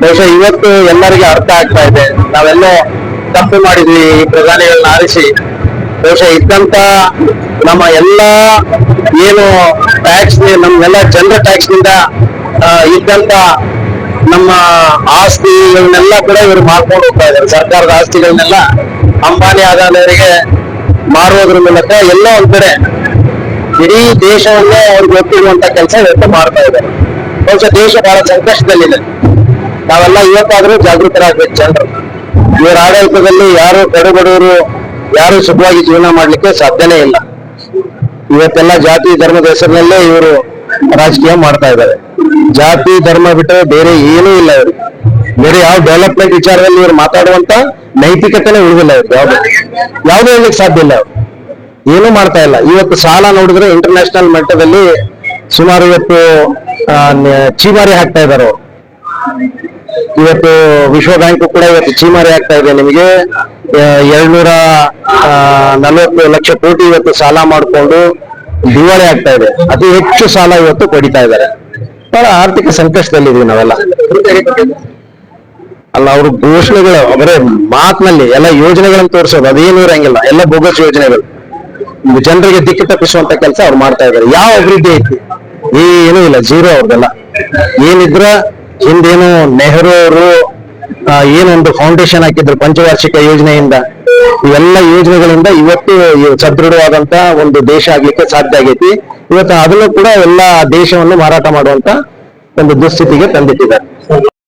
ಬಹುಶಃ ಇವತ್ತು ಎಲ್ಲರಿಗೆ ಅರ್ಥ ಆಗ್ತಾ ಇದೆ. ನಾವೆಲ್ಲೋ ತಪ್ಪು ಮಾಡಿದ್ವಿ ಈ ಪ್ರಧಾನಿಗಳನ್ನ ಆರಿಸಿ. ಬಹುಶಃ ಇದ್ದಂತ ನಮ್ಮ ಎಲ್ಲ ಏನು ಟ್ಯಾಕ್ಸ್, ನಮ್ಮೆಲ್ಲ ಜನರ ಟ್ಯಾಕ್ಸ್ ನಿಂದ ಇದ್ದಂತ ನಮ್ಮ ಆಸ್ತಿಗಳನ್ನೆಲ್ಲ ಕೂಡ ಇವರು ಮಾರ್ಕೊಂಡು ಹೋಗ್ತಾ ಇದ್ದಾರೆ. ಸರ್ಕಾರದ ಆಸ್ತಿಗಳನ್ನೆಲ್ಲ ಅಂಬಾನಿ ಅದಾನಿಯವರಿಗೆ ಮಾರುವುದ್ರ ಮೂಲಕ ಎಲ್ಲ ಒಂದ್ ಕಡೆ ಇಡೀ ದೇಶವನ್ನೇ ಅವ್ರಿಗೆ ಗೊತ್ತಿರುವಂತ ಕೆಲಸ ಇವತ್ತು ಮಾಡ್ತಾ ಇದ್ದಾರೆ. ಬಹುಶಃ ದೇಶ ಬಹಳ ಸಂಕಷ್ಟದಲ್ಲಿದೆ. ನಾವೆಲ್ಲ ಇವತ್ತಾದ್ರೂ ಜಾಗೃತರಾಗಬೇಕು ಜನರು. ಇವರ ಆಡಳಿತದಲ್ಲಿ ಯಾರು ಕಡುಬಡವರು ಯಾರು ಸುಖವಾಗಿ ಜೀವನ ಮಾಡ್ಲಿಕ್ಕೆ ಸಾಧ್ಯನೇ ಇಲ್ಲ. ಇವತ್ತೆಲ್ಲ ಜಾತಿ ಧರ್ಮದ ಹೆಸರಿನಲ್ಲೇ ಇವರು ರಾಜಕೀಯ ಮಾಡ್ತಾ ಇದ್ದಾರೆ. ಜಾತಿ ಧರ್ಮ ಬಿಟ್ಟರೆ ಬೇರೆ ಏನೂ ಇಲ್ಲ ಇವರು. ಬೇರೆ ಯಾವ ಡೆವಲಪ್ಮೆಂಟ್ ವಿಚಾರದಲ್ಲಿ ಇವರು ಮಾತಾಡುವಂತ ನೈತಿಕತೆನೇ ಉಳಿದಿಲ್ಲ ಇವ್ರು. ಯಾವ್ದು ಹೇಳಲಿಕ್ಕೆ ಸಾಧ್ಯ ಇಲ್ಲ. ಏನೂ ಮಾಡ್ತಾ ಇಲ್ಲ. ಇವತ್ತು ಸಾಲ ನೋಡಿದ್ರೆ ಇಂಟರ್ನ್ಯಾಷನಲ್ ಮಟ್ಟದಲ್ಲಿ ಸುಮಾರು ಇವತ್ತು ಚೀಮಾರಿ ಹಾಕ್ತಾ ಇದ್ದಾರೆ ಅವರು. ಇವತ್ತು ವಿಶ್ವ ಬ್ಯಾಂಕ್ ಕೂಡ ಇವತ್ತು ಚೀಮಾರಿ ಆಗ್ತಾ ಇದೆ. ನಿಮಗೆ 240 ಲಕ್ಷ ಕೋಟಿ ಇವತ್ತು ಸಾಲ ಮಾಡಿಕೊಂಡು ದಿವಾಳಿ ಆಗ್ತಾ ಇದೆ. ಅತಿ ಹೆಚ್ಚು ಸಾಲ ಇವತ್ತು ಪಡಿತಾ ಇದ್ದಾರೆ. ಬಹಳ ಆರ್ಥಿಕ ಸಂಕಷ್ಟದಲ್ಲಿದ್ದೀವಿ ನಾವೆಲ್ಲ. ಅಲ್ಲ, ಅವ್ರ ಘೋಷಣೆಗಳು ಬರೇ ಮಾತಿನಲ್ಲಿ ಎಲ್ಲ ಯೋಜನೆಗಳನ್ನು ತೋರಿಸೋದು ಅದೇನು ಇರಂಗಿಲ್ಲ. ಎಲ್ಲ ಬೋಗಸ್ ಯೋಜನೆಗಳು, ಜನರಿಗೆ ದಿಕ್ಕು ತಪ್ಪಿಸುವಂತ ಕೆಲಸ ಅವ್ರು ಮಾಡ್ತಾ ಇದ್ದಾರೆ. ಯಾವ ಅಭಿವೃದ್ಧಿ ಐತಿ? ಏನೂ ಇಲ್ಲ, ಜೀರೋ ಅವ್ರದೆಲ್ಲ. ಏನಿದ್ರ ಹಿಂದೇನು ನೆಹರು ಅವರು ಏನೊಂದು ಫೌಂಡೇಶನ್ ಹಾಕಿದ್ರು ಪಂಚವಾರ್ಷಿಕ ಯೋಜನೆಯಿಂದ, ಇವೆಲ್ಲ ಯೋಜನೆಗಳಿಂದ ಇವತ್ತು ಸದೃಢವಾದಂತ ಒಂದು ದೇಶ ಆಗ್ಲಿಕ್ಕೆ ಸಾಧ್ಯ ಆಗೈತಿ. ಇವತ್ತು ಅದನ್ನು ಕೂಡ ಎಲ್ಲ ದೇಶವನ್ನು ಮಾರಾಟ ಮಾಡುವಂತ ಒಂದು ದುಸ್ಥಿತಿಗೆ ತಂದಿಟ್ಟಿದ್ದಾರೆ.